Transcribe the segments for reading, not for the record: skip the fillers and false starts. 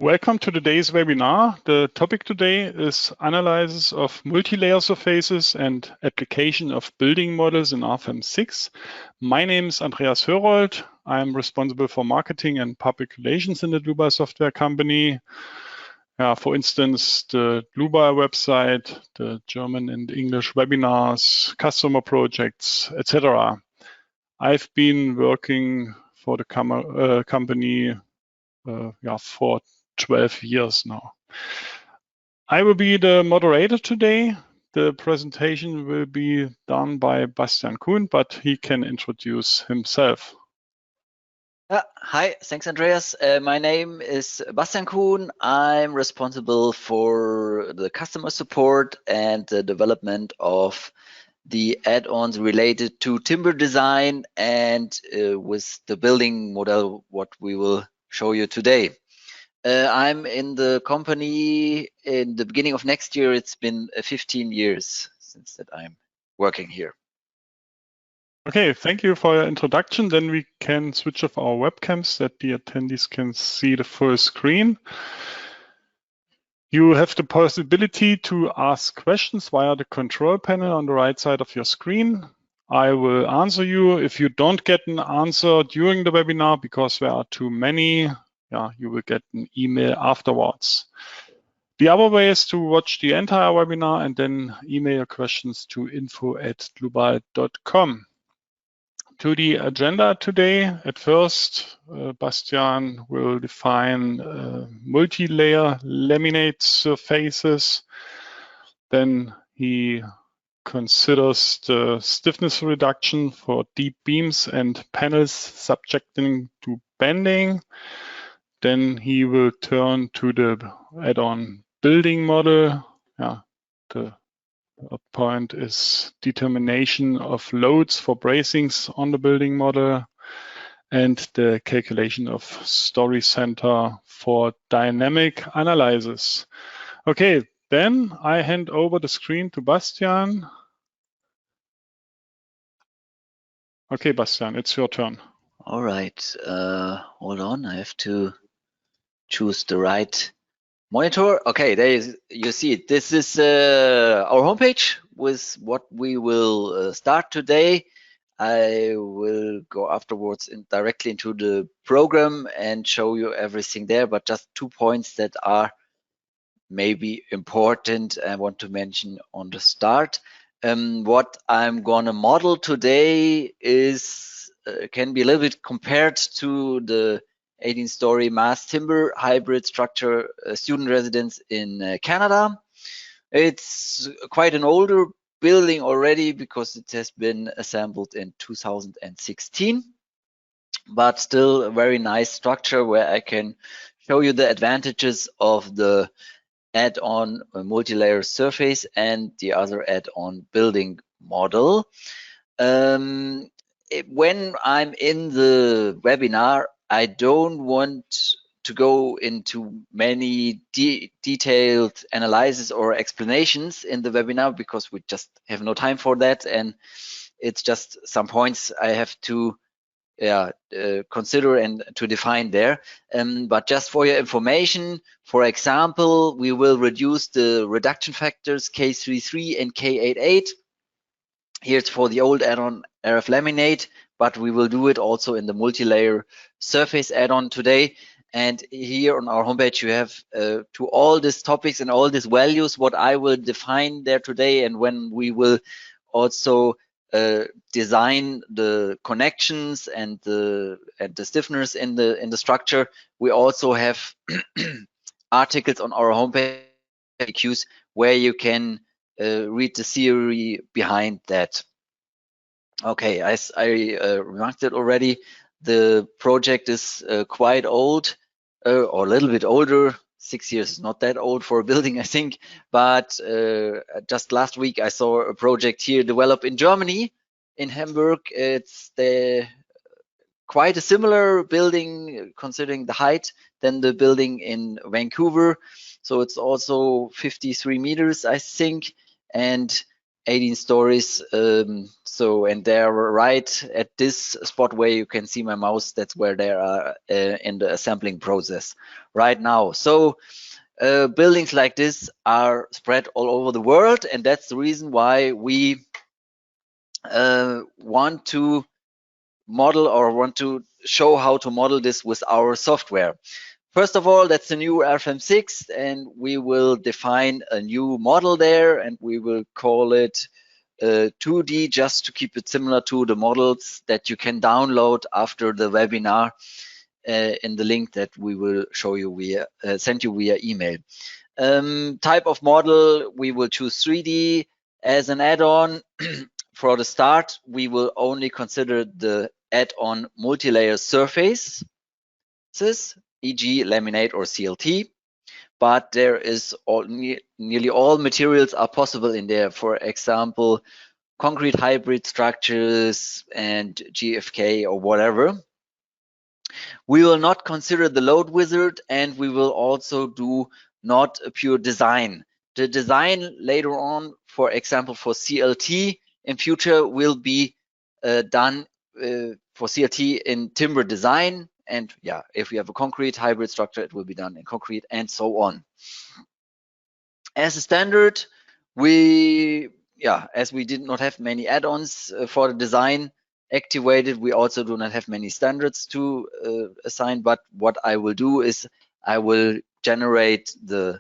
Welcome to today's webinar. The topic today is analysis of multi-layer surfaces and application of building models in RFEM 6. My name is Andreas Hörold. I'm responsible for marketing and public relations in the Dlubal software company. For instance, the Dlubal website, the German and English webinars, customer projects, etc. I've been working for the company for 12 years now. I will be the moderator today. The presentation will be done by Bastian Kuhn, but he can introduce himself. Hi, thanks, Andreas. My name is Bastian Kuhn. I'm responsible for the customer support and the development of the add-ons related to timber design and with the building model, what we will show you today. I'm in the company in the beginning of next year. It's been 15 years since that I'm working here. Okay, thank you for your introduction. Then we can switch off our webcams that the attendees can see the full screen. You have the possibility to ask questions via the control panel on the right side of your screen. I will answer you. If you don't get an answer during the webinar because there are too many, you will get an email afterwards. The other way is to watch the entire webinar and then email your questions to info@dlubal.com. To the agenda today, at first, Bastian will define multi-layer laminate surfaces. Then he considers the stiffness reduction for deep beams and panels subjecting to bending. Then he will turn to the add-on building model. The point is determination of loads for bracings on the building model and the calculation of story center for dynamic analysis. Okay, then I hand over the screen to Bastian. Okay, Bastian, it's your turn. All right, hold on, I have to choose the right monitor. Okay, there you see it. This is our homepage with what we will start today. I will go afterwards directly into the program and show you everything there, but just 2 points that are maybe important I want to mention on the start. What I'm gonna model today is can be a little bit compared to the 18-story mass timber hybrid structure student residence in Canada. It's quite an older building already because it has been assembled in 2016, but still a very nice structure where I can show you the advantages of the add-on multi-layer surface and the other add-on building model. When I'm in the webinar, I don't want to go into many detailed analysis or explanations in the webinar because we just have no time for that, and it's just some points I have to consider and to define there. But just for your information, for example, we will reduce the reduction factors K33 and K88. Here it's for the old add-on RF laminate, but we will do it also in the multi-layer surface add-on today. And here on our homepage, you have to all these topics and all these values, what I will define there today, and when we will also design the connections and the stiffeners in the structure. We also have articles on our homepage where you can read the theory behind that. Okay, as I remarked it already, the project is quite old, or a little bit older. 6 years is not that old for a building, I think. But just last week, I saw a project here developed in Germany, in Hamburg. It's quite a similar building, considering the height, than the building in Vancouver. So it's also 53 meters, I think. And 18 stories. So, and they're right at this spot where you can see my mouse. That's where they are in the assembling process right now. So buildings like this are spread all over the world, and that's the reason why we want to model or want to show how to model this with our software. First of all, that's the new RFEM 6, and we will define a new model there, and we will call it 2D, just to keep it similar to the models that you can download after the webinar in the link that we will show you via send you via email. Type of model, we will choose 3D as an add-on. For the start, we will only consider the add-on multi-layer surfaces, e.g. laminate or CLT, but there is nearly all materials are possible in there. For example, concrete hybrid structures and GFK or whatever. We will not consider the load wizard, and we will also do not a pure design. The design later on, for example, for CLT in future will be done for CLT in timber design. And yeah, if we have a concrete hybrid structure, it will be done in concrete and so on. As a standard, as we did not have many add-ons for the design activated, we also do not have many standards to assign. But what I will do is I will generate the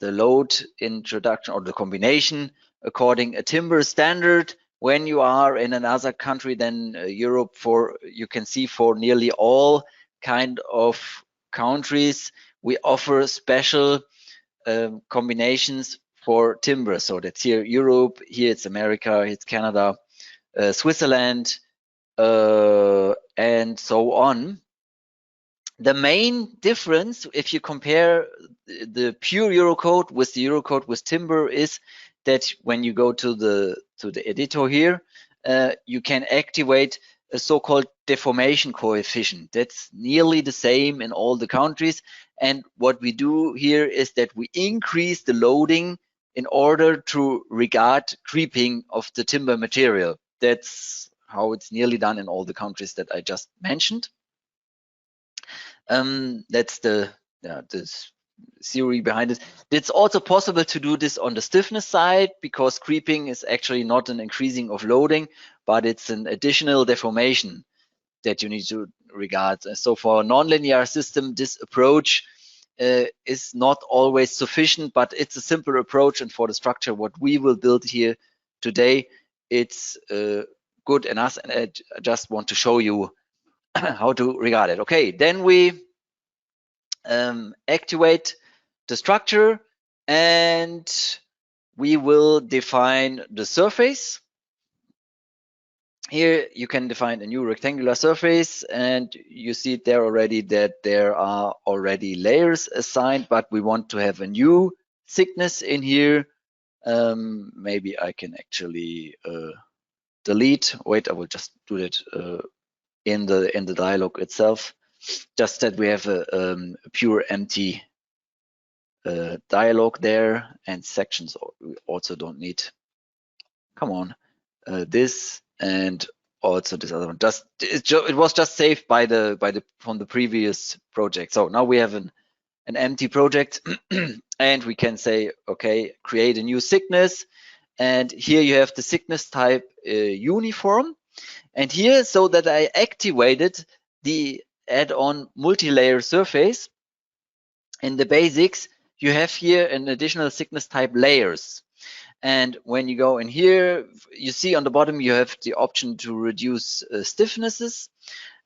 load introduction or the combination according a timber standard. When you are in another country than Europe, you can see for nearly all kind of countries, we offer special combinations for timber. So that's here Europe, here it's America, it's Canada, Switzerland, and so on. The main difference, if you compare the pure Eurocode with the Eurocode with timber, is that when you go to the editor here, you can activate a so-called deformation coefficient. That's nearly the same in all the countries. And what we do here is that we increase the loading in order to regard creeping of the timber material. That's how it's nearly done in all the countries that I just mentioned. That's the theory behind it. It's also possible to do this on the stiffness side, because creeping is actually not an increasing of loading, but it's an additional deformation that you need to regard. So for a nonlinear system, this approach is not always sufficient, but it's a simple approach. And for the structure what we will build here today, it's good enough. And I just want to show you how to regard it. Okay, then we activate the structure, and we will define the surface. Here you can define a new rectangular surface, and you see it there already that there are already layers assigned, but we want to have a new thickness in here. Maybe I can actually delete. Wait, I will just do it in the dialog itself. Just that we have a pure empty dialog there, and sections we also don't need. Come on, this and also this other one. It was just saved from the previous project. So now we have an empty project, and we can say, okay, create a new thickness, and here you have the thickness type uniform, and here so that I activated the add-on multi-layer surface. In the basics, you have here an additional thickness type layers. And when you go in here, you see on the bottom, you have the option to reduce stiffnesses.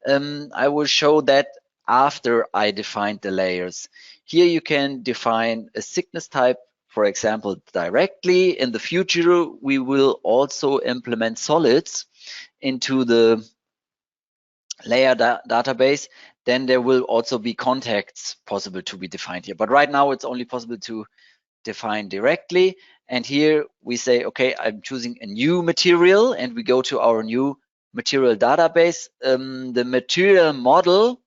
I will show that after I defined the layers. Here you can define a thickness type, for example, directly. In the future, we will also implement solids into the layer database. Then there will also be contacts possible to be defined here. But right now it's only possible to define directly. And here we say, okay, I'm choosing a new material, and we go to our new material database. The material model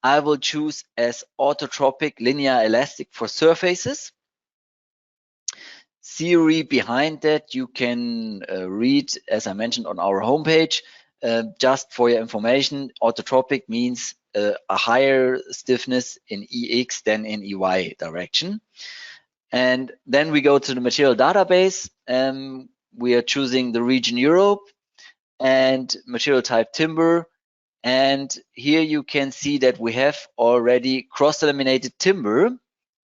I will choose as orthotropic linear elastic for surfaces. theory behind that you can read, as I mentioned, on our homepage. Just for your information, orthotropic means a higher stiffness in EX than in EY direction. And then we go to the material database. We are choosing the region Europe and material type timber. And here you can see that we have already cross-laminated timber.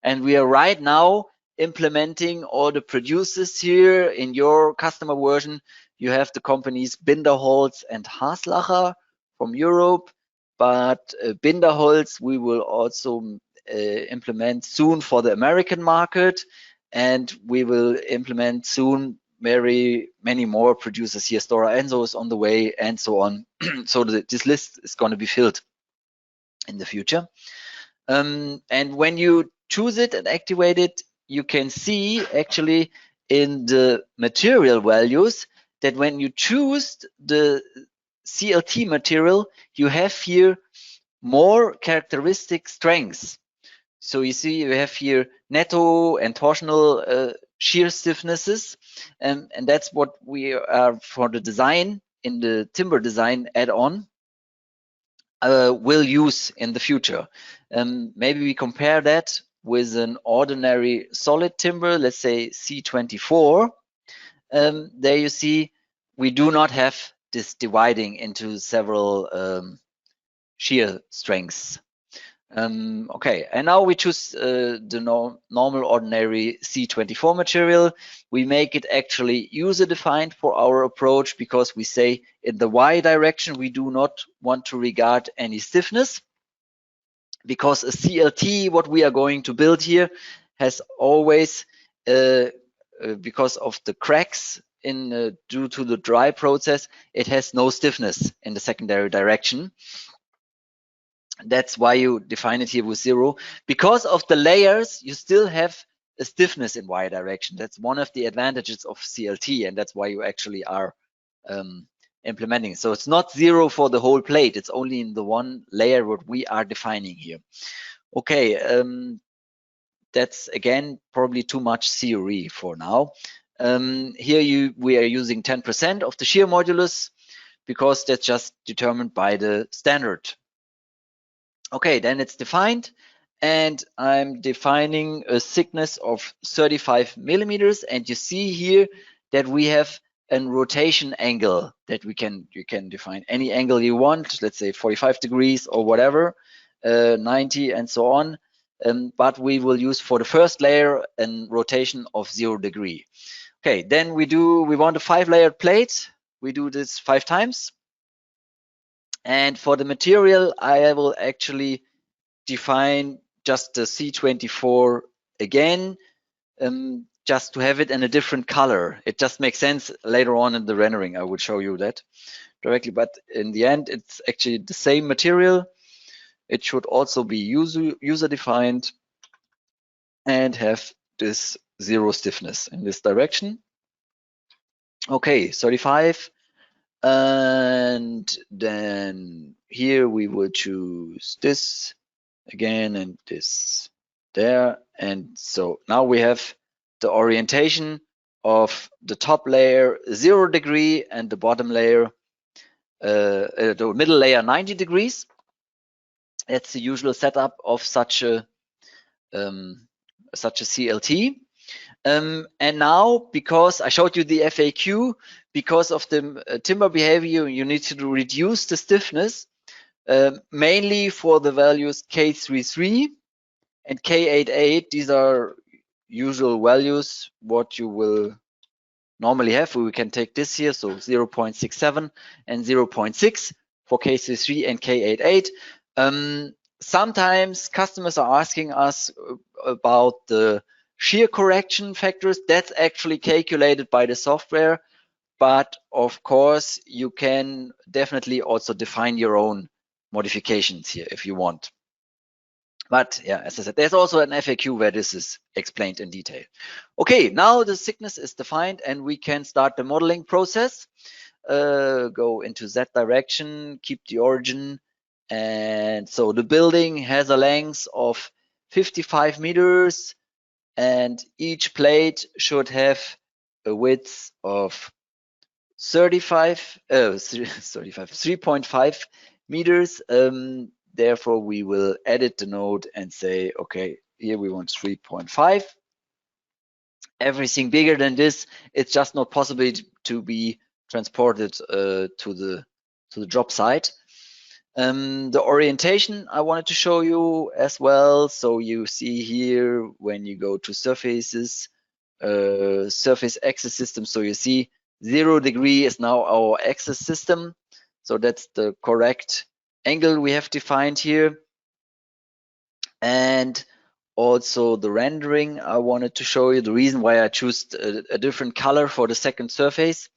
And we are right now implementing all the producers here. In your customer version, you have the companies Binderholz and Haslacher from Europe. But Binderholz we will also implement soon for the American market. And we will implement soon many more producers here. Stora Enso is on the way and so on. So this list is going to be filled in the future. And when you choose it and activate it, you can see actually in the material values that when you choose the CLT material, you have here more characteristic strengths. So you see you have here netto and torsional shear stiffnesses, and that's what we are for the design in the timber design add-on will use in the future. Maybe we compare that with an ordinary solid timber, let's say C24. There you see we do not have this dividing into several shear strengths. Okay, and now we choose the normal ordinary C24 material. We make it actually user-defined for our approach because we say in the Y direction we do not want to regard any stiffness, because a CLT, what we are going to build here, has always, because of the cracks in due to the dry process, it has no stiffness in the secondary direction. That's why you define it here with 0. Because of the layers, you still have a stiffness in Y direction. That's one of the advantages of CLT, and that's why you actually are implementing. So it's not 0 for the whole plate. It's only in the one layer what we are defining here. Okay, that's again probably too much theory for now. Here we are using 10% of the shear modulus because that's just determined by the standard. Okay, then it's defined, and I'm defining a thickness of 35 millimeters, and you see here that we have a rotation angle that you can define any angle you want, let's say 45 degrees or whatever, 90 and so on, but we will use for the first layer a rotation of 0 degree. Okay, then we want a 5-layered plate. We do this 5 times. And for the material, I will actually define just the C24 again, just to have it in a different color. It just makes sense later on in the rendering. I will show you that directly, but in the end, it's actually the same material. It should also be user-defined and have this 0 stiffness in this direction. Okay, 35. And then here we will choose this again and this there. And so now we have the orientation of the top layer 0 degree and the bottom layer, the middle layer 90 degrees. That's the usual setup of such a CLT. And now, because I showed you the FAQ, because of the timber behavior, you need to reduce the stiffness, mainly for the values K33 and K88. These are usual values, what you will normally have. We can take this here, so 0.67 and 0.6 for K33 and K88. Sometimes customers are asking us about the shear correction factors. That's actually calculated by the software, but of course you can definitely also define your own modifications here if you want. But yeah, as I said, there's also an FAQ where this is explained in detail. Okay, now the thickness is defined and we can start the modeling process. Go into that direction, keep the origin. And so the building has a length of 55 meters. and each plate should have a width of 3.5 meters. Therefore, we will edit the node and say, okay, here we want 3.5. Everything bigger than this, it's just not possible to be transported to the job site. The orientation I wanted to show you as well. So you see here when you go to surfaces, surface axis system. So you see 0 degree is now our axis system. So that's the correct angle we have defined here. And also the rendering I wanted to show you. The reason why I chose a different color for the second surface.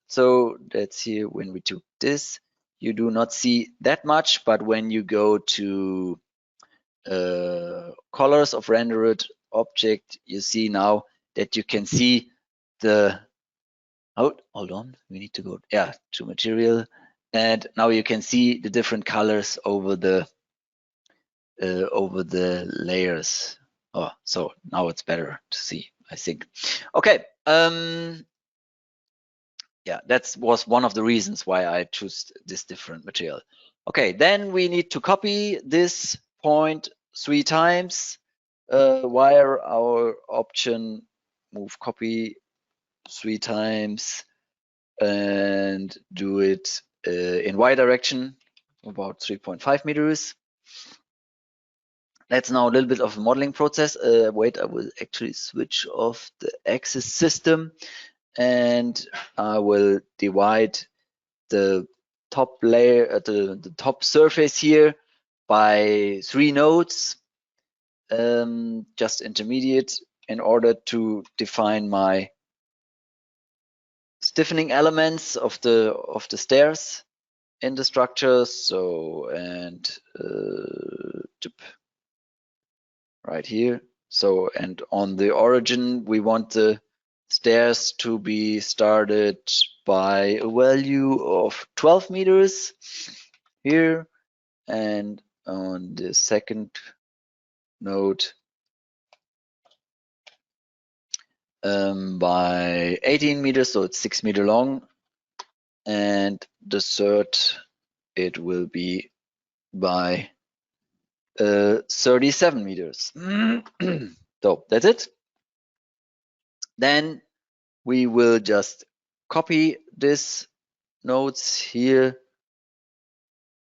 So that's here when we took this. You do not see that much, but when you go to colors of rendered object, you see now that you can see the hold on, we need to go to material, and now you can see the different colors over the layers. Oh, so now it's better to see, I think. Okay, yeah, that was one of the reasons why I chose this different material. Okay, then we need to copy this point 3 times via our option move copy 3 times and do it in Y direction, about 3.5 meters. That's now a little bit of a modeling process. Wait, I will actually switch off the axis system, and I will divide the top layer, the top surface here by 3 nodes, just intermediate, in order to define my stiffening elements of the stairs in the structure. So, and right here. So, and on the origin, we want the stairs to be started by a value of 12 meters here, and on the second node by 18 meters, so it's 6 meters long, and the third it will be by 37 meters. So that's it. Then we will just copy this nodes here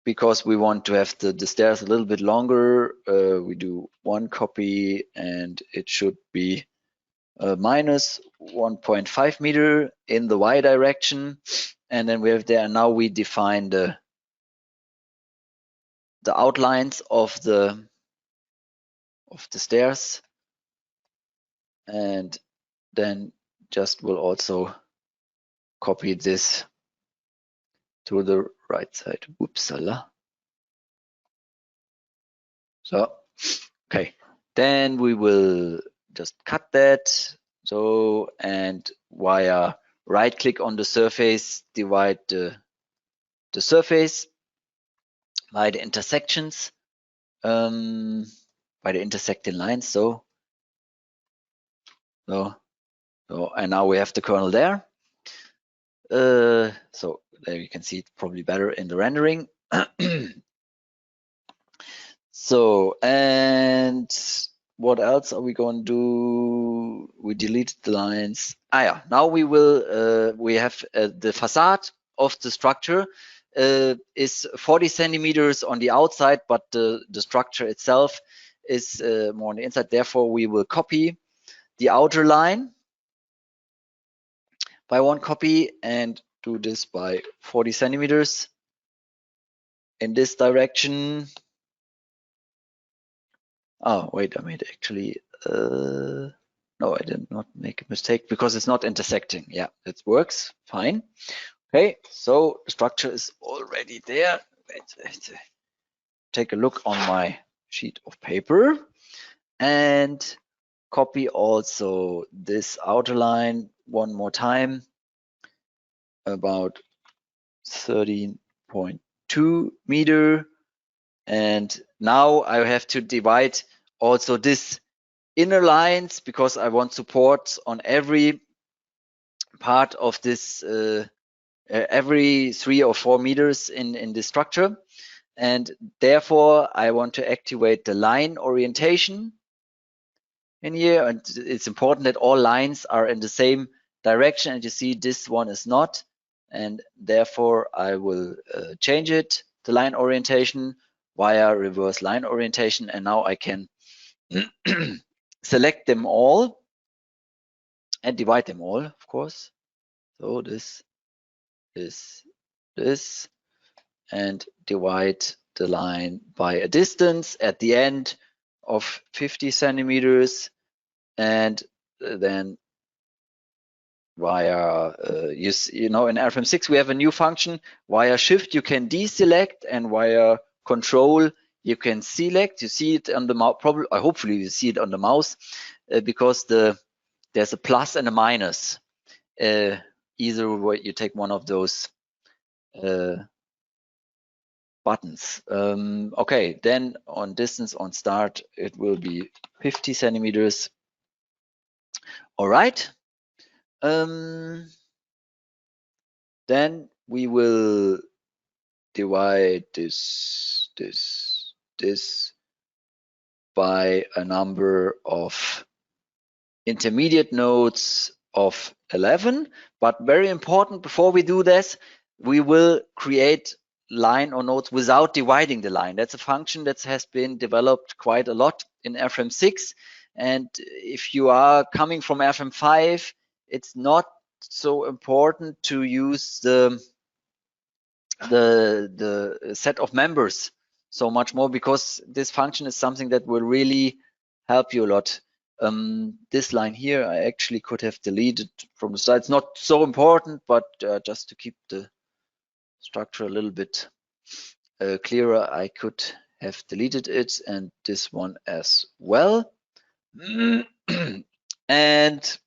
because we want to have the stairs a little bit longer. We do 1 copy, and it should be minus 1.5 meter in the Y direction, and then we have there. And now we define the outlines of the stairs, and then just will also copy this to the right side. Whoopsala. So, okay, then we will just cut that. So, and via right click on the surface, divide the surface by the intersections, by the intersecting lines. So, and now we have the kernel there. So there you can see it probably better in the rendering. So, and what else are we going to do? We deleted the lines. Now we will, we have the facade of the structure is 40 centimeters on the outside, but the structure itself is more on the inside. Therefore, we will copy the outer line by 1 copy and do this by 40 centimeters in this direction. Oh, wait, I made actually, no, I did not make a mistake because it's not intersecting. Yeah, it works fine. Okay, so the structure is already there. Let's take a look on my sheet of paper and copy also this outer line 1 more time, about 13.2 meter. And now I have to divide also this inner lines, because I want supports on every part of this, every 3 or 4 meters in the structure. And therefore, I want to activate the line orientation in here. And it's important that all lines are in the same direction. And you see this one is not. And therefore, I will change it, the line orientation, via reverse line orientation. And now I can select them all and divide them all, of course. So this, and divide the line by a distance at the end of 50 centimeters, and then via you know, in RFEM 6 we have a new function. Via shift you can deselect, and via control you can select. You see it on the mouse, probably, hopefully you see it on the mouse, because there's a plus and a minus. Either way, you take one of those buttons. Okay, then on distance, on start, it will be 50 centimeters. All right. Then we will divide this by a number of intermediate nodes of 11. But very important, before we do this, we will create line or nodes without dividing the line. That's a function that has been developed quite a lot in RFEM 6. And if you are coming from RFEM 5, it's not so important to use the set of members so much more, because this function is something that will really help you a lot. This line here, I actually could have deleted from the side. It's not so important, but just to keep the structure a little bit clearer, I could have deleted it, and this one as well. And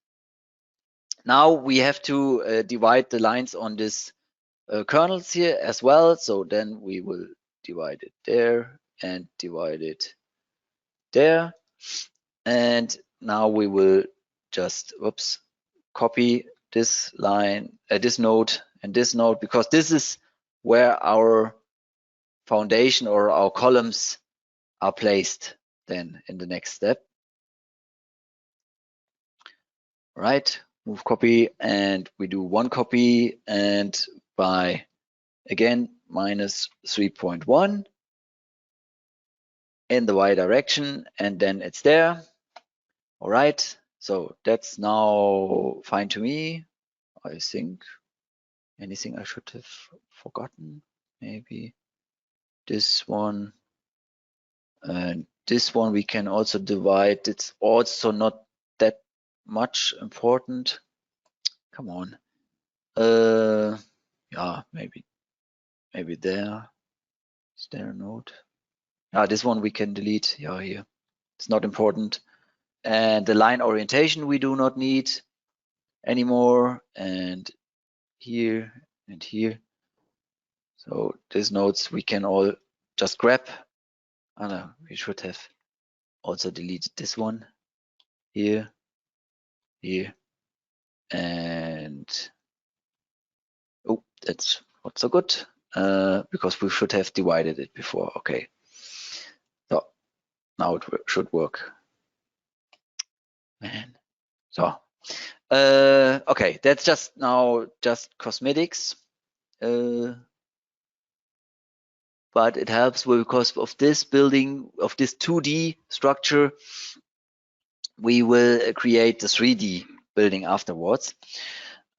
now we have to divide the lines on this kernels here as well. So then we will divide it there and divide it there. And now we will just, copy this line, this node and this node, because this is where our foundation or our columns are placed then in the next step. Right, move copy, and we do one copy, and by again minus 3.1 in the y direction, and then it's there. All right, so that's now fine to me. I think anything I should have forgotten, maybe this one, and this one we can also divide. It's also not that much important. Come on. Yeah, maybe there. Is there a node? This one we can delete. Yeah, here. It's not important. And the line orientation we do not need anymore. And here and here. So these nodes we can all just grab. Oh no, we should have also deleted this one here, here, and oh, that's not so good, because we should have divided it before. Okay, so now it should work. Man, so okay, that's just now just cosmetics, but it helps because of this building, of this 2D structure. We will create the 3D building afterwards.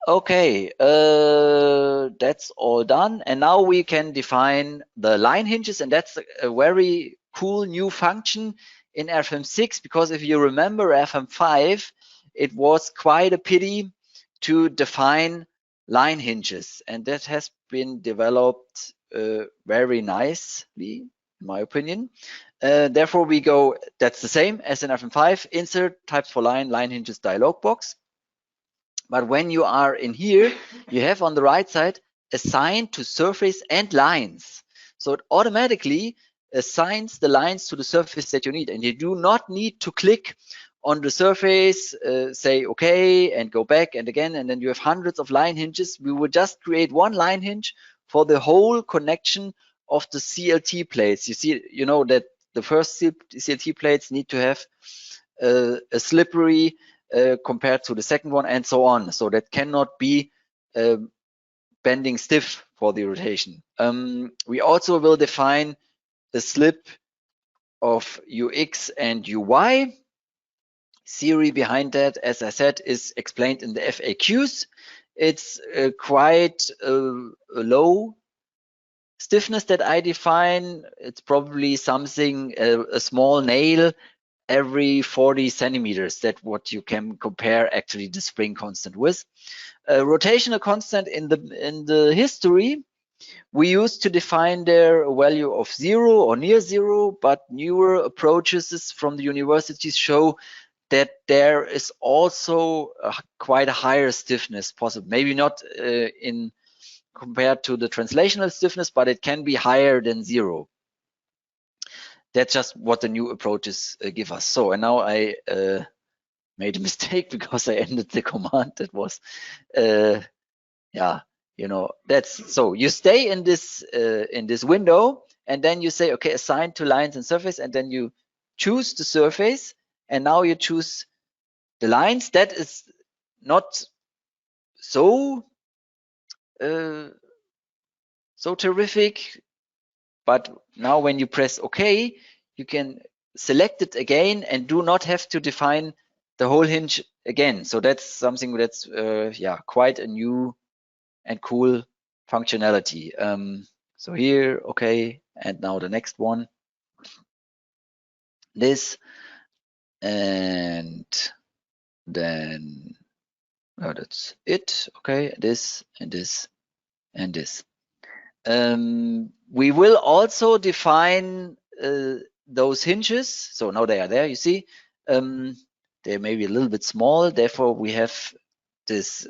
Okay, that's all done. And now we can define the line hinges, and that's a very cool new function in RFEM 6, because if you remember RFEM 5, it was quite a pity to define line hinges, and that has been developed very nicely, in my opinion. Therefore, we go, that's the same as in RFEM 5, insert types for line hinges dialog box. But when you are in here, you have on the right side assigned to surface and lines. So it automatically assigns the lines to the surface that you need, and you do not need to click on the surface, say okay, and go back and again, and then you have hundreds of line hinges. We will just create one line hinge for the whole connection of the CLT plates. You see, you know that the first CLT plates need to have a slippery compared to the second one, and so on. So that cannot be bending stiff for the rotation. We also will define the slip of UX and UY. Theory behind that, as I said, is explained in the FAQs. It's quite a low stiffness that I define. It's probably something, a small nail every 40 centimeters. That's what you can compare actually the spring constant with. Rotational constant in the history, we used to define their value of 0 or near 0, but newer approaches from the universities show that there is also quite a higher stiffness possible. Maybe not in compared to the translational stiffness, but it can be higher than 0. That's just what the new approaches give us. So, and now I made a mistake because I ended the command. That was, yeah, you know, that's so you stay in this window, and then you say, okay, assign to lines and surface, and then you choose the surface, and now you choose the lines. That is not so so terrific, but now when you press OK, you can select it again and do not have to define the whole hinge again. So that's something that's yeah, quite a new and cool functionality. So here, okay, and now the next one, this, and then that's it. Okay, this and this and this. We will also define those hinges. So now they are there, you see. They may be a little bit small, therefore we have this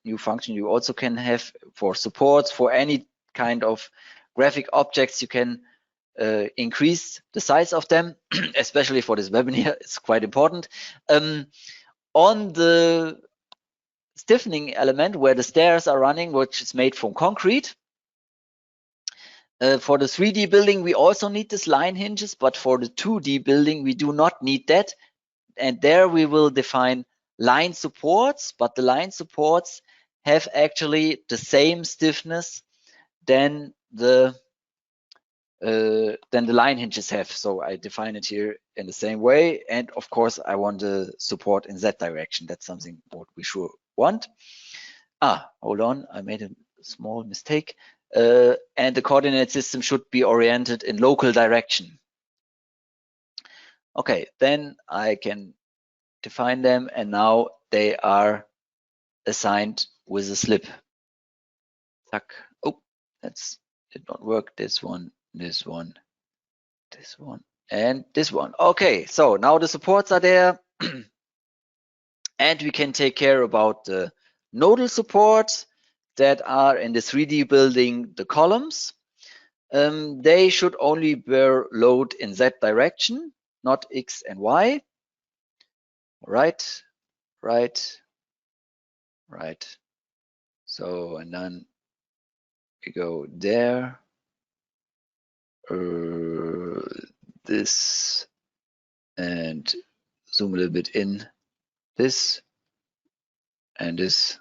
new function you also can have for supports, for any kind of graphic objects. You can increase the size of them, especially for this webinar, it's quite important. On the stiffening element where the stairs are running, which is made from concrete, for the 3D building, we also need this line hinges, but for the 2D building, we do not need that. And there we will define line supports, but the line supports have actually the same stiffness than the line hinges have. So I define it here in the same way. And of course, I want the support in that direction. That's something what we sure want. Hold on, I made a small mistake. And the coordinate system should be oriented in local direction. Okay, then I can define them, and now they are assigned with a slip. Tuck. Oh, that's did not work. This one, this one, this one, and this one. Okay, so now the supports are there, and we can take care about the nodal supports that are in the 3D building, the columns. They should only bear load in that direction, not X and Y. Right, right, right. So, and then we go there, this, and zoom a little bit in, this, and this,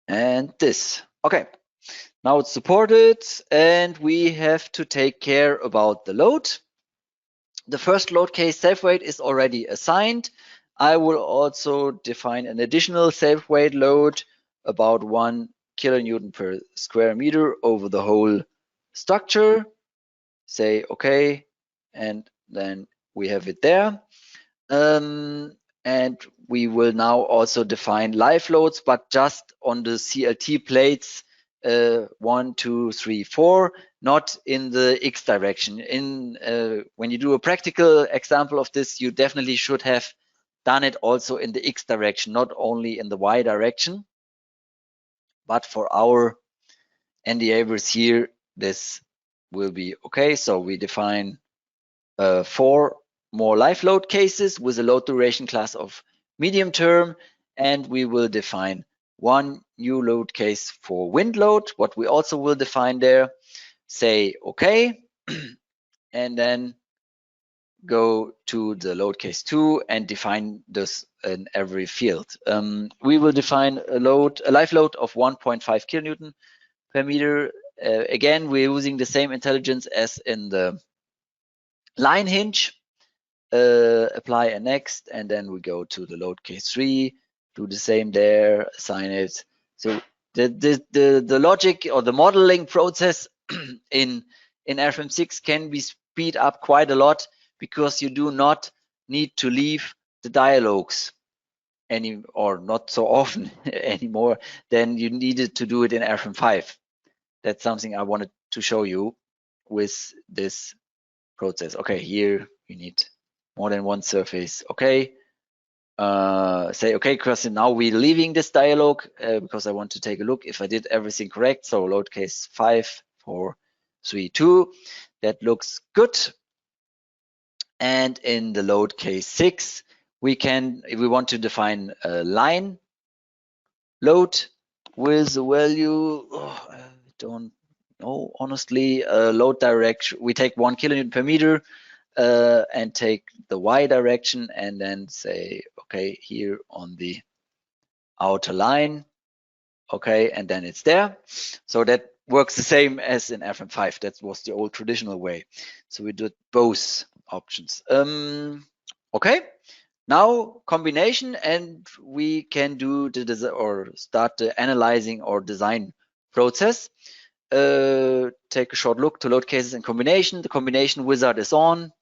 and this. Okay, now it's supported, and we have to take care about the load. The first load case self-weight is already assigned. I will also define an additional self-weight load about 1 kilonewton per square meter over the whole structure. Say okay, and then we have it there. And we will now also define live loads, but just on the CLT plates 1, 2, 3, 4, not in the X direction. When you do a practical example of this, you definitely should have done it also in the X direction, not only in the Y direction. But for our NDAvers here, this will be okay. So we define 4 more life load cases with a load duration class of medium term, and we will define 1 new load case for wind load. What we also will define there, say okay, and then go to the load case 2 and define this in every field. We will define a life load of 1.5 kilonewton per meter. Again, we're using the same intelligence as in the line hinge. Apply a next, and then we go to the load case 3, do the same there, assign it. So the logic or the modeling process in RFEM 6 can be speed up quite a lot, because you do not need to leave the dialogues or not so often anymore than you needed to do it in RFEM 5. That's something I wanted to show you with this process. Okay, here you need more than one surface. Okay, say okay, because now we're leaving this dialogue because I want to take a look if I did everything correct. So load case 5, 4, 3, 2, that looks good. And in the load case 6, we can, if we want to define a line load with a value, I don't know honestly, load direction, we take 1 kilonewton per meter and take the y direction, and then say okay here on the outer line, okay, and then it's there. So that works the same as in RFEM 5. That was the old traditional way. So we did both options. Okay, now combination, and we can do the or start the analyzing or design process. Take a short look to load cases and combination. The combination wizard is on.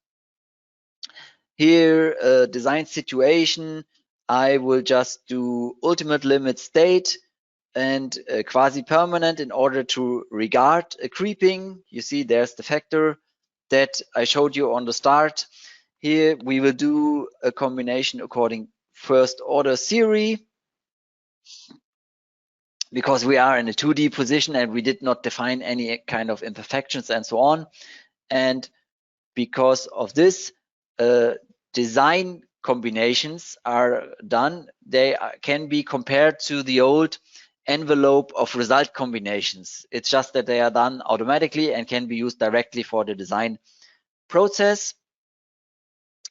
Here, design situation, I will just do ultimate limit state and quasi-permanent in order to regard a creeping. You see there's the factor that I showed you on the start. Here we will do a combination according first order theory, because we are in a 2D position and we did not define any kind of imperfections and so on. And because of this, design combinations are done. They can be compared to the old envelope of result combinations. It's just that they are done automatically and can be used directly for the design process.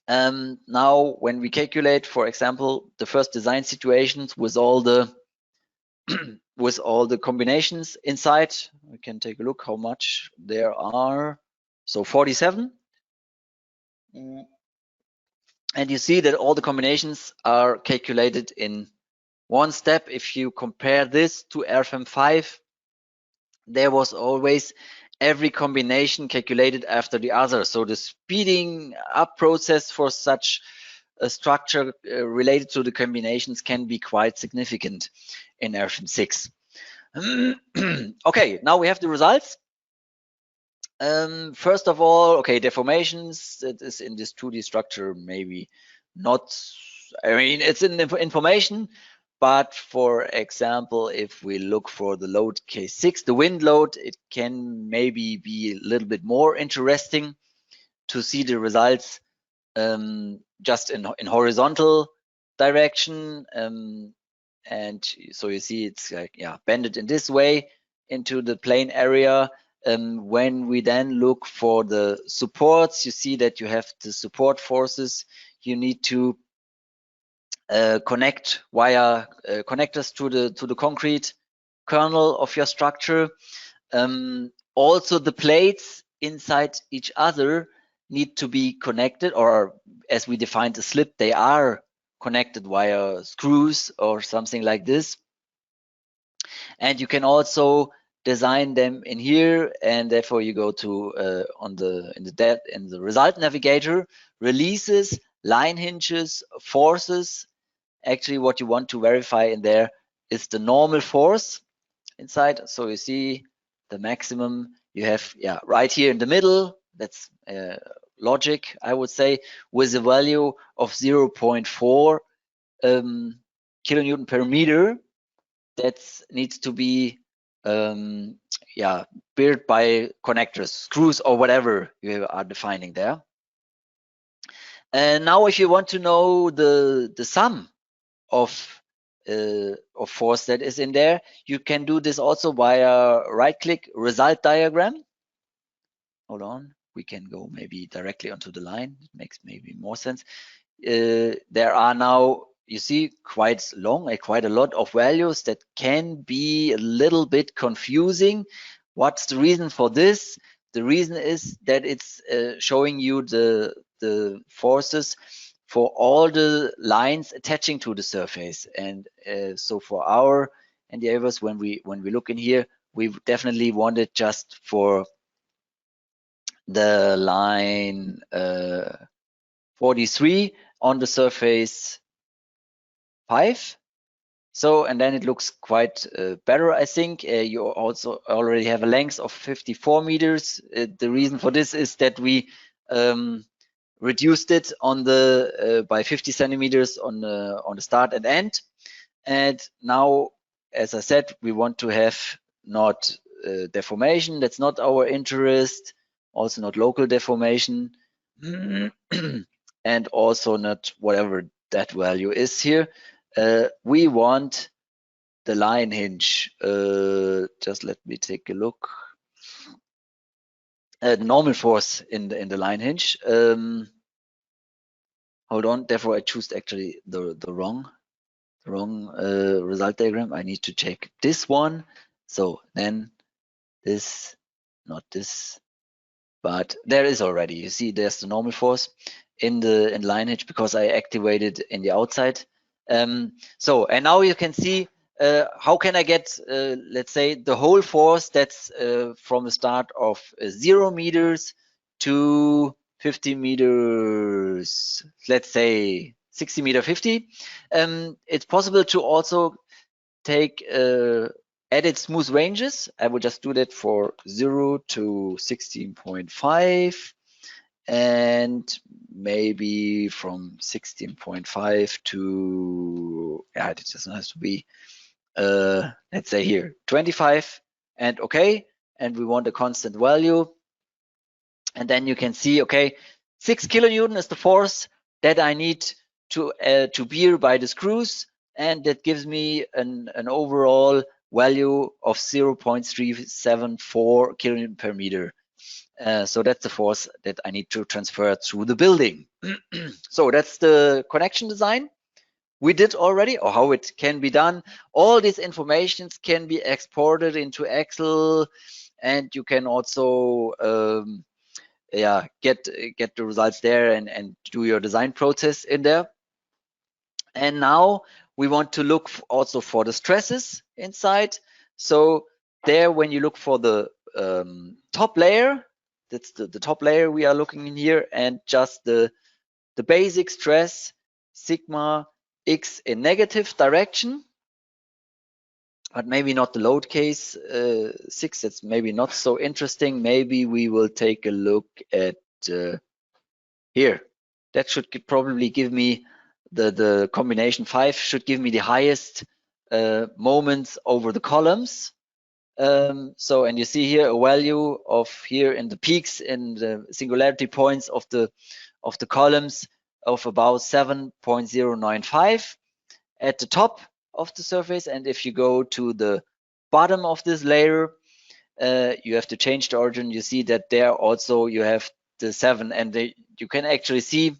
Now, when we calculate, for example, the first design situations with all the with all the combinations inside, we can take a look how much there are. So 47. And you see that all the combinations are calculated in one step. If you compare this to RFEM 5, there was always every combination calculated after the other. So the speeding up process for such a structure related to the combinations can be quite significant in RFEM 6. Okay, now we have the results. First of all, okay, deformations, that is in this 2D structure, maybe not, I mean, it's in information, but for example, if we look for the load case 6, the wind load, it can maybe be a little bit more interesting to see the results just in horizontal direction. And so you see it's like, yeah, bended in this way into the plane area. When we then look for the supports, you see that you have the support forces. You need to connect via connectors to the concrete kernel of your structure. Also, the plates inside each other need to be connected, or as we defined the slip, they are connected via screws or something like this. And you can also design them in here, and therefore you go to in the result navigator, releases, line hinges, forces. Actually, what you want to verify in there is the normal force inside. So you see the maximum you have, yeah, right here in the middle. That's logic, I would say, with a value of 0.4 kilonewton per meter. That needs to be yeah, built by connectors, screws, or whatever you are defining there. And now if you want to know the sum of force that is in there, you can do this also via right click result diagram. Hold on, we can go maybe directly onto the line. It makes maybe more sense. There are now, you see, quite long, quite a lot of values that can be a little bit confusing. What's the reason for this? The reason is that it's showing you the forces for all the lines attaching to the surface. And so for our endeavors, when we look in here, we definitely want it just for the line 43 on the surface 5. So, and then it looks quite better, I think. You also already have a length of 54 meters. The reason for this is that we reduced it on the by 50 centimeters on the start and end. And now, as I said, we want to have not deformation. That's not our interest. Also not local deformation. And also not whatever that value is here. We want the line hinge. Just let me take a look. Normal force in the line hinge. Hold on. Therefore, I choose actually the wrong result diagram. I need to check this one. So then this, not this, but there is already. You see, there's the normal force in the line hinge because I activated in the outside. So, and now you can see how can I get, let's say, the whole force that's from the start of 0 meters to 50 meters, let's say 60 meter 50. It's possible to also take edit smooth ranges. I will just do that for 0 to 16.5. And maybe from 16.5 to, yeah, it doesn't have to be, let's say here, 25, and okay, and we want a constant value. And then you can see, okay, 6 kilonewton is the force that I need to bear by the screws, and that gives me an overall value of 0.374 kilonewton per meter. So that's the force that I need to transfer through the building. So that's the connection design we did already, or how it can be done. All these informations can be exported into Excel, and you can also yeah, get the results there and do your design process in there. And now we want to look also for the stresses inside. So there, when you look for the top layer, that's the top layer we are looking in here, and just the basic stress sigma x in negative direction, but maybe not the load case 6. That's maybe not so interesting. Maybe we will take a look at here. That should probably give me the combination 5 should give me the highest moments over the columns. So, and you see here a value of here in the peaks and the singularity points of the columns of about 7.095 at the top of the surface. And if you go to the bottom of this layer, you have to change the origin. You see that there also you have the 7, and you can actually see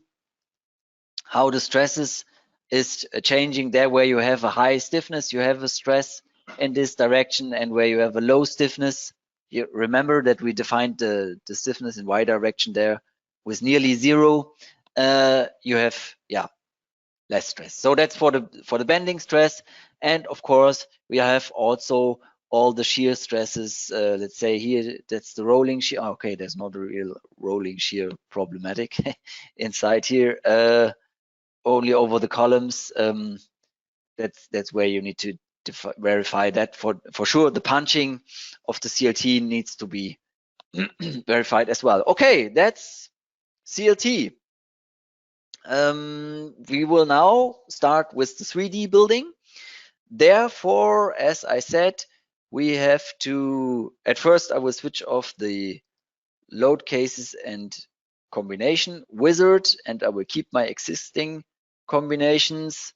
how the stresses is changing there. Where you have a high stiffness, you have a stress in this direction, and where you have a low stiffness, you remember that we defined the stiffness in y direction there with nearly 0. You have, yeah, less stress. So that's for the bending stress. And of course we have also all the shear stresses. Let's say here that's the rolling shear. Okay, there's not a real rolling shear problematic inside here, only over the columns. That's where you need to verify that. For sure the punching of the CLT needs to be verified as well. Okay, that's CLT. We will now start with the 3D building. Therefore, as I said, we have to, at first I will switch off the load cases and combination wizard, and I will keep my existing combinations,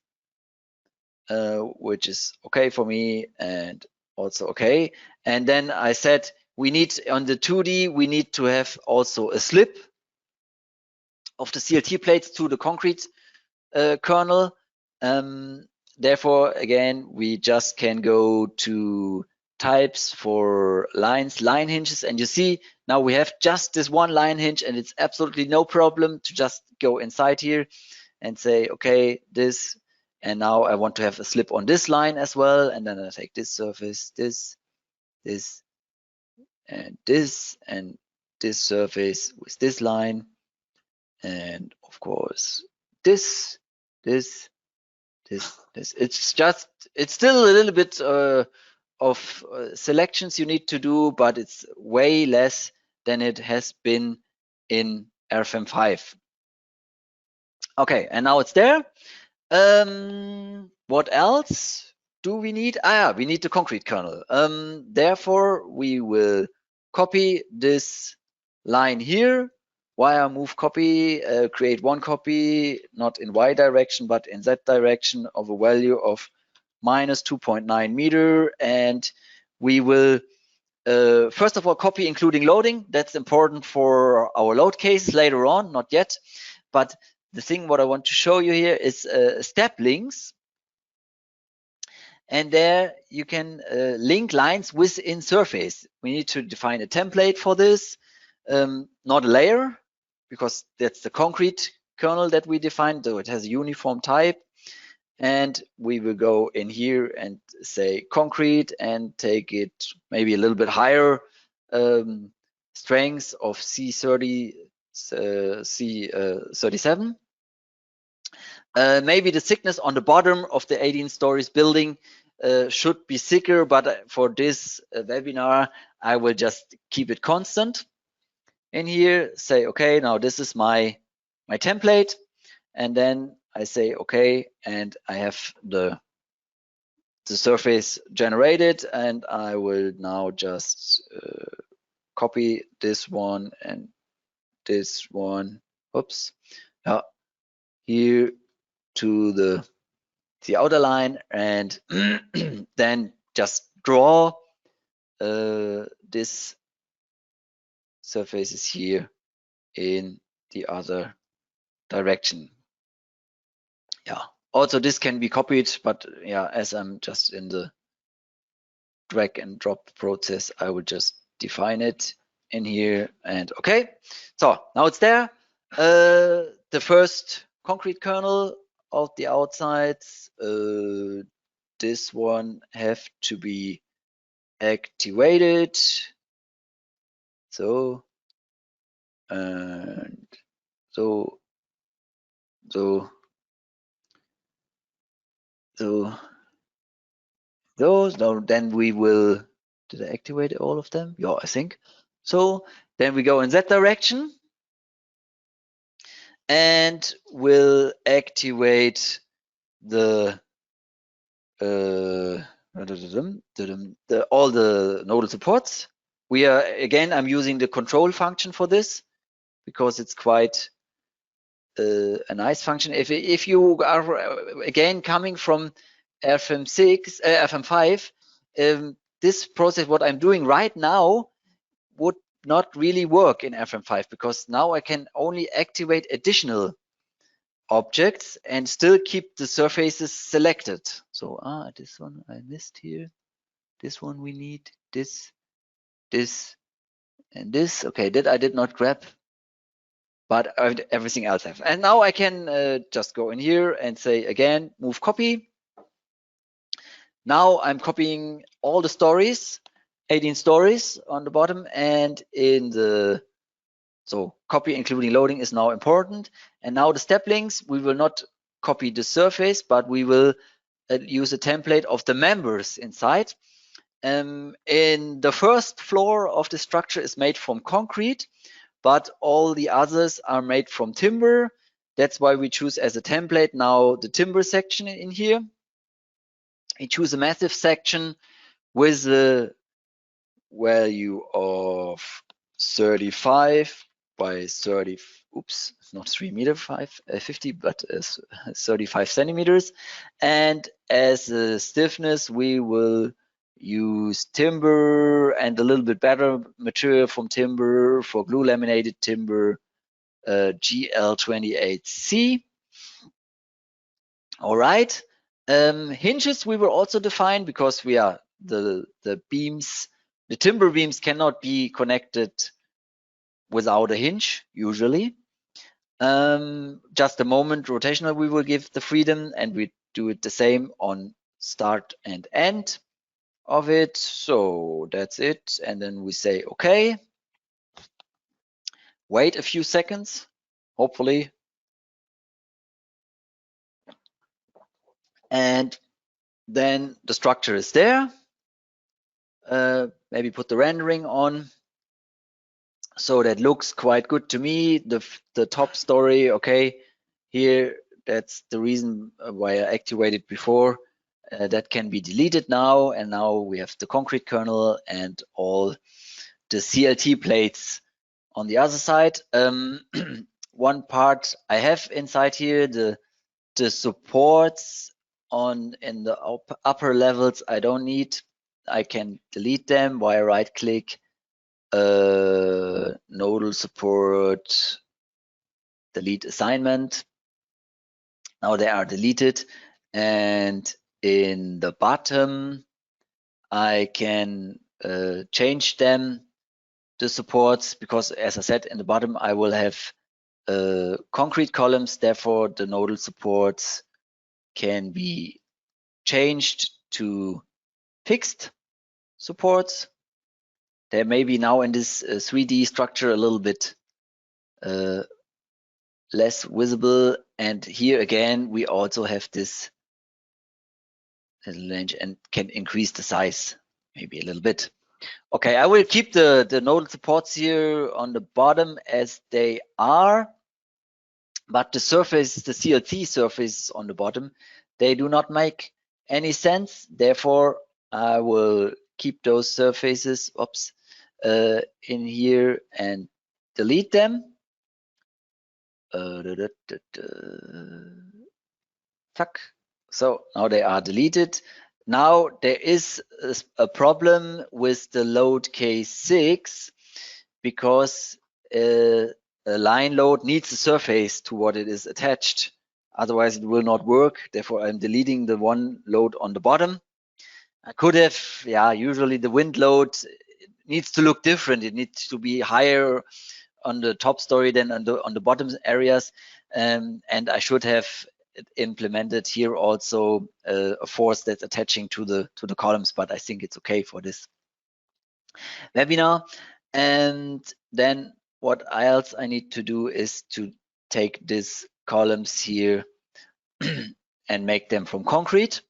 which is okay for me and also okay. And then I said we need, on the 2D, we need to have also a slip of the CLT plates to the concrete kernel. Therefore, again, we just can go to types for lines, line hinges, and you see now we have just this one line hinge, and it's absolutely no problem to just go inside here and say, okay, this, and now I want to have a slip on this line as well, and then I take this surface, this, and this surface with this line, and of course this. It's still a little bit of selections you need to do, but it's way less than it has been in RFEM 5. Okay, and now it's there. What else do we need? We need the concrete kernel. Therefore, we will copy this line here. Wire move copy, create one copy, not in Y direction, but in Z direction, of a value of minus 2.9 meter. And we will, first of all, copy including loading. That's important for our load cases later on, not yet. But the thing what I want to show you here is step links. And there you can link lines within surface. We need to define a template for this, not a layer, because that's the concrete kernel that we defined, though it has a uniform type. And we will go in here and say concrete and take it maybe a little bit higher strength of C30, C37. Maybe the thickness on the bottom of the 18 stories building should be thicker, but for this webinar, I will just keep it constant. In here, say, okay, now this is my template, and then I say, okay, and I have the surface generated, and I will now just copy this one and this one, oops, here to the outer line, and then just draw this surfaces here in the other direction. Yeah, also this can be copied, but yeah, as I'm just in the drag and drop process, I will just define it in here, and okay. So now it's there. The first concrete kernel of the outsides, this one have to be activated. So, and so now then we will, did I activate all of them? Yeah, I think. So then we go in that direction and we'll activate the all the nodal supports. We are, again, I'm using the control function for this because it's quite a nice function. If you are again coming from RFEM 6, RFEM 5, this process, what I'm doing right now, would not really work in RFEM 5 because now I can only activate additional objects and still keep the surfaces selected. So this one I missed here. This one we need. This, and this. Okay, that I did not grab, but everything else I have. And now I can just go in here and say again, move copy. Now I'm copying all the stories, 18 stories on the bottom, and in the, so copy including loading is now important. And now the step links, we will not copy the surface, but we will use a template of the members inside. In the first floor of the structure is made from concrete, but all the others are made from timber. That's why we choose as a template now the timber section in here. We choose a massive section with the value of 35 by 30, oops, not 3 meter 50, but 35 centimeters. And as a stiffness, we will use timber and a little bit better material from timber for glue laminated timber, GL28C. All right. Hinges we will also define, because we are the beams, the timber beams cannot be connected without a hinge usually. Just a moment rotational we will give the freedom, and we do it the same on start and end of it. So that's it, and then we say okay. Wait a few seconds, hopefully. And then the structure is there. Maybe put the rendering on. So that looks quite good to me. The top story, okay, here, that's the reason why I activated before. That can be deleted now, and now we have the concrete kernel and all the CLT plates on the other side. One part I have inside here, the supports in the upper levels I don't need. I can delete them via right click, nodal support, delete assignment. Now they are deleted, and in the bottom I can change them, the supports, because as I said, in the bottom I will have concrete columns, therefore the nodal supports can be changed to fixed supports. They may be now in this 3D structure a little bit less visible, and here again we also have this little range and can increase the size maybe a little bit. Okay, I will keep the nodal supports here on the bottom as they are, but the surface, the CLT surface on the bottom, they do not make any sense. Therefore, I will keep those surfaces in here and delete them. So now they are deleted. Now there is a problem with the load K6, because a line load needs a surface to what it is attached. Otherwise it will not work. Therefore I'm deleting the one load on the bottom. I could have, usually the wind load needs to look different. It needs to be higher on the top story than on the bottom areas. And I should have implemented here also a force that's attaching to the columns, but I think it's okay for this webinar. And then what else I need to do is to take these columns here and make them from concrete.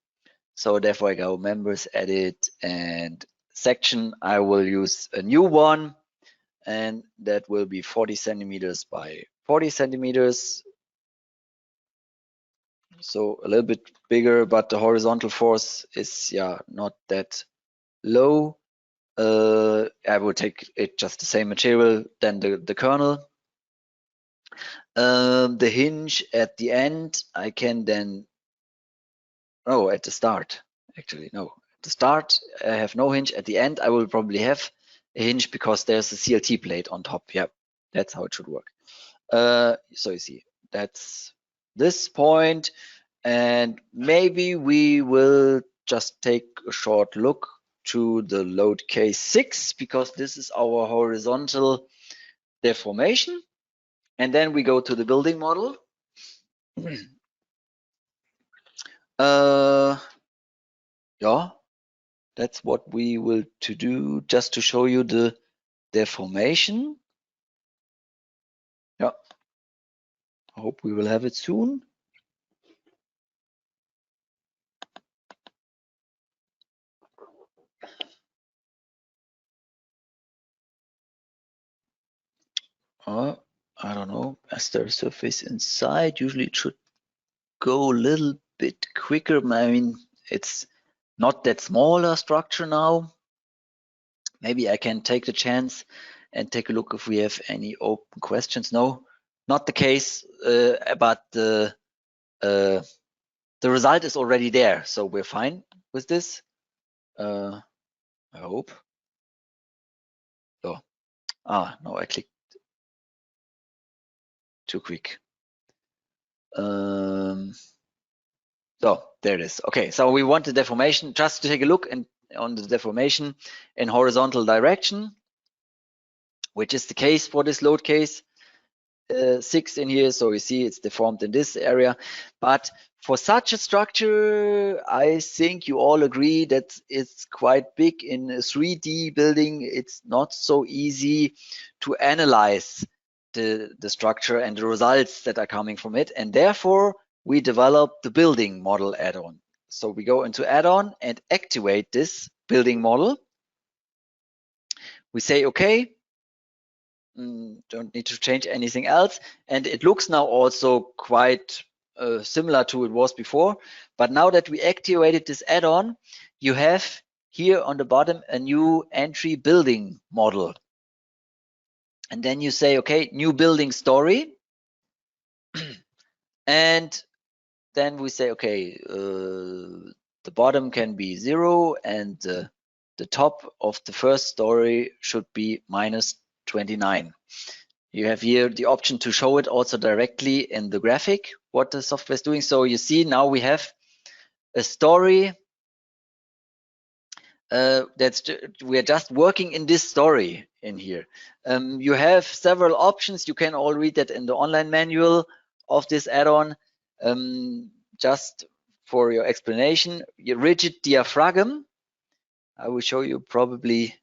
So therefore I go members, edit, and section. I will use a new one, and that will be 40 centimeters by 40 centimeters. So a little bit bigger, but the horizontal force is not that low. I will take it just the same material than the kernel. The hinge at the end, I can then, at the start, actually, no. At the start, I have no hinge. At the end, I will probably have a hinge because there's a CLT plate on top. Yeah, that's how it should work. So you see, that's this point, and maybe we will just take a short look to the load K6, because this is our horizontal deformation, and then we go to the building model. That's what we will do, just to show you the deformation. I hope we will have it soon. I don't know, as there a surface inside, usually it should go a little bit quicker. I mean, it's not that smaller structure now. Maybe I can take the chance and take a look if we have any open questions. No, not the case, but the result is already there, so we're fine with this. I hope. So, no, I clicked too quick. So there it is. Okay, so we want the deformation. Just to take a look on the deformation in horizontal direction, which is the case for this load case 6 in here. So you see it's deformed in this area. But for such a structure, I think you all agree that it's quite big. In a 3D building, it's not so easy to analyze the structure and the results that are coming from it. And therefore, we developed the building model add-on. So we go into add-on and activate this building model. We say, okay, don't need to change anything else. And it looks now also quite similar to it was before. But now that we activated this add-on, you have here on the bottom a new entry building model. And then you say, okay, new building story. And then we say, okay, the bottom can be 0 and the top of the first story should be -29. You have here the option to show it also directly in the graphic, what the software is doing. So you see now we have a story we are just working in this story in here. You have several options. You can all read that in the online manual of this add-on. Just for your explanation, your rigid diaphragm, I will show you probably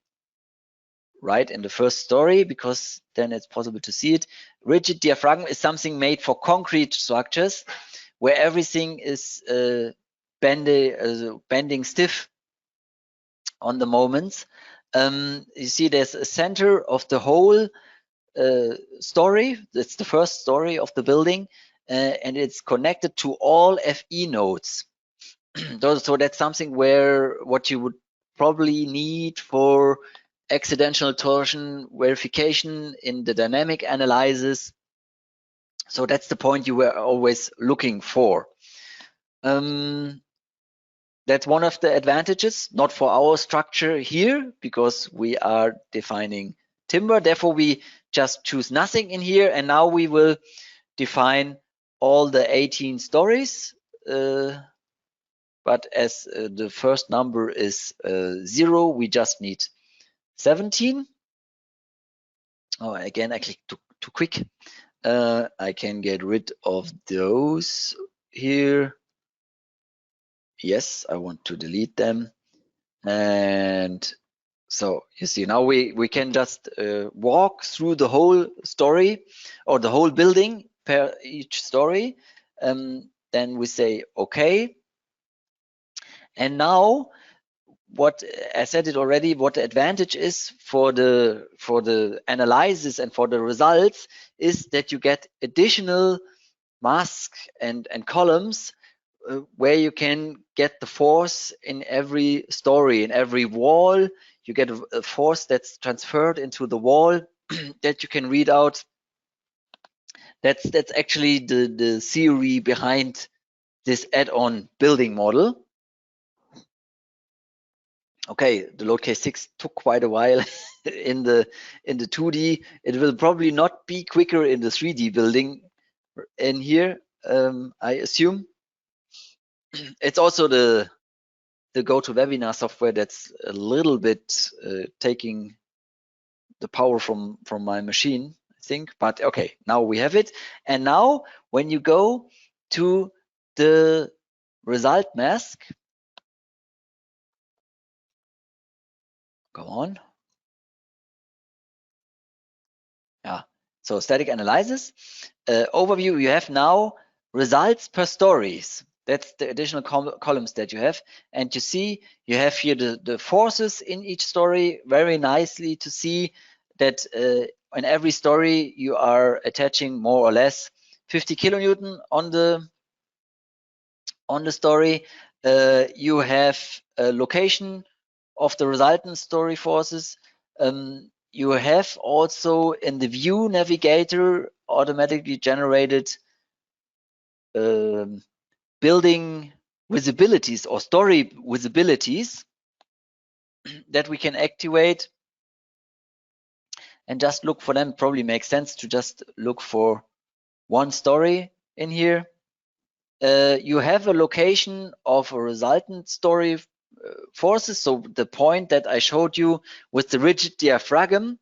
right in the first story, because then it's possible to see it. Rigid diaphragm is something made for concrete structures where everything is bending stiff on the moments. You see there's a center of the whole story. That's the first story of the building, and it's connected to all FE nodes. So that's something where what you would probably need for accidental torsion verification in the dynamic analysis. So that's the point you were always looking for. That's one of the advantages, not for our structure here, because we are defining timber. Therefore, we just choose nothing in here. And now we will define all the 18 stories. But as the first number is 0, we just need 17. Oh, again, I clicked too quick. I can get rid of those here. Yes, I want to delete them. And so you see now we can just walk through the whole story or the whole building per each story. Then we say okay. And now, what I said it already, what the advantage is for the analysis and for the results is that you get additional masks and columns where you can get the force in every story, in every wall. You get a force that's transferred into the wall that you can read out. That's actually the theory behind this add-on building model. Okay, the load case 6 took quite a while in the 2D. It will probably not be quicker in the 3D building in here, I assume. It's also the GoToWebinar software that's a little bit taking the power from my machine, I think. But okay, now we have it. And now when you go to the result mask, come on. Yeah, so static analysis, overview, you have now results per stories. That's the additional columns that you have. And you see, you have here the forces in each story, very nicely to see that in every story you are attaching more or less 50 kilonewton on the story. You have a location of the resultant story forces. You have also in the view navigator automatically generated building visibilities or story visibilities that we can activate and just look for them. Probably makes sense to just look for one story in here. You have a location of a resultant story forces. So the point that I showed you with the rigid diaphragm,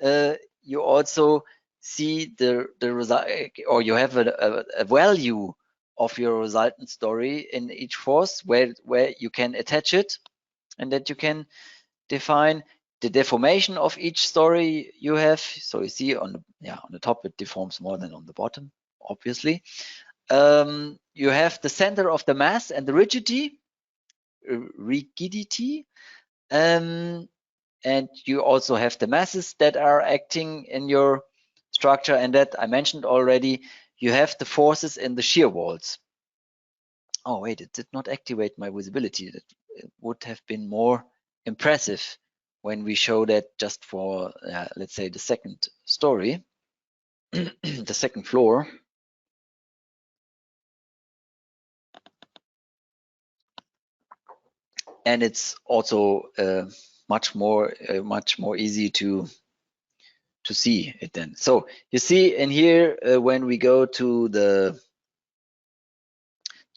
you also see the result, or you have a value of your resultant story in each force where you can attach it, and that you can define the deformation of each story you have. So you see on the top it deforms more than on the bottom, obviously. You have the center of the mass and the rigidity, and you also have the masses that are acting in your structure, and that I mentioned already. You have the forces in the shear walls. Oh wait, it did not activate my visibility. It would have been more impressive when we show that just for let's say the second story, the second floor. And it's also much more easy to see it then. So you see in here when we go to the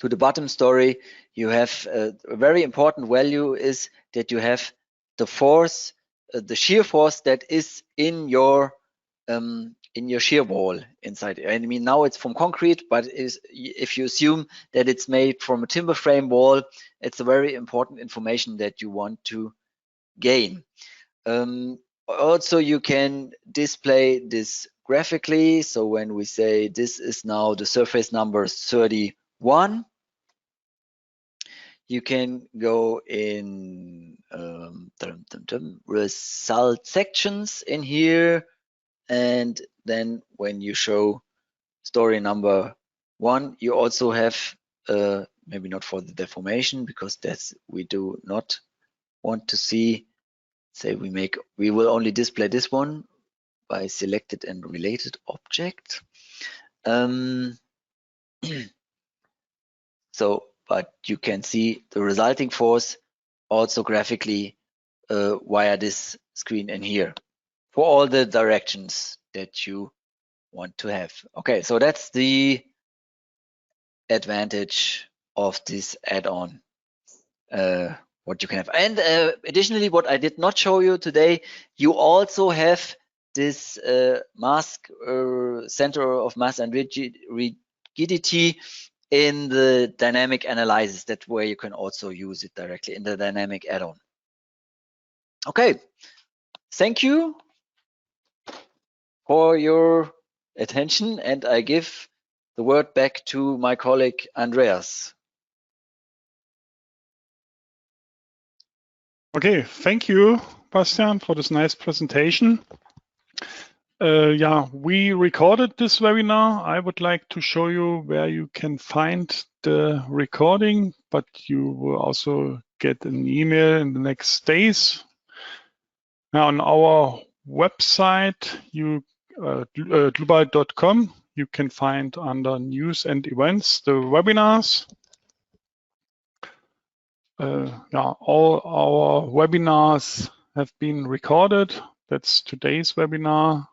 bottom story, you have a very important value is that you have the force, the shear force that is in your shear wall inside. I mean, now it's from concrete, but if you assume that it's made from a timber frame wall, it's a very important information that you want to gain. Also, you can display this graphically. So when we say this is now the surface number 31, you can go in result sections in here, and then when you show story number 1, you also have maybe not for the deformation, because that's we do not want to see. Say we will only display this one by selected and related object. So, but you can see the resulting force also graphically via this screen in here for all the directions that you want to have. Okay, so that's the advantage of this add-on, what you can have. And additionally, what I did not show you today, you also have this mask center of mass and rigidity in the dynamic analysis. That's where you can also use it directly in the dynamic add-on. Okay, thank you for your attention, and I give the word back to my colleague Andreas. Okay, thank you, Bastian, for this nice presentation. Yeah, we recorded this webinar. I would like to show you where you can find the recording, but you will also get an email in the next days. Now, on our website, dlubal.com, you can find under news and events the webinars. Yeah, all our webinars have been recorded. That's today's webinar.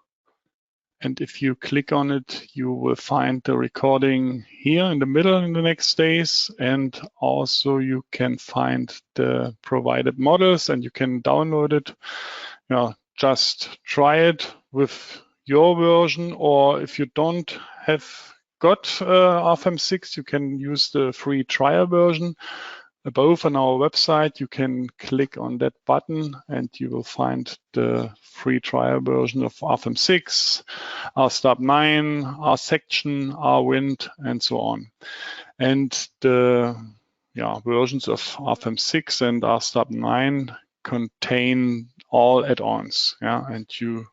And if you click on it, you will find the recording here in the middle in the next days. And also you can find the provided models and you can download it. Just try it with your version, or if you don't have got RFEM 6, you can use the free trial version. Both on our website, you can click on that button and you will find the free trial version of RFEM 6, RSTARP 9, RSection, RWind, and so on. And the versions of RFEM 6 and RSTARP 9 contain all add-ons, and you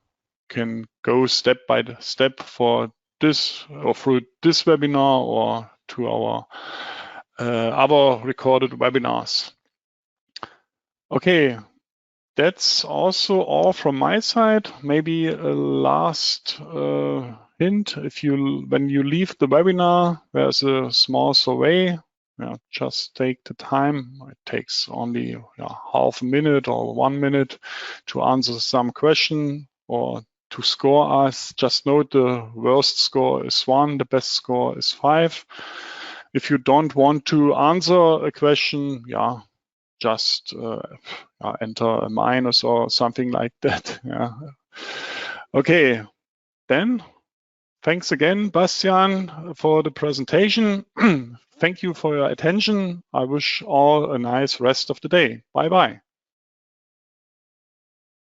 can go step by step for this or through this webinar or to our other recorded webinars. Okay, that's also all from my side. Maybe a last hint: when you leave the webinar, there's a small survey. Just take the time. It takes only half a minute or 1 minute to answer some question or to score us. Just note the worst score is 1, the best score is 5. If you don't want to answer a question, just enter a minus or something like that. Okay, then thanks again, Bastian, for the presentation. Thank you for your attention. I wish all a nice rest of the day. Bye-bye.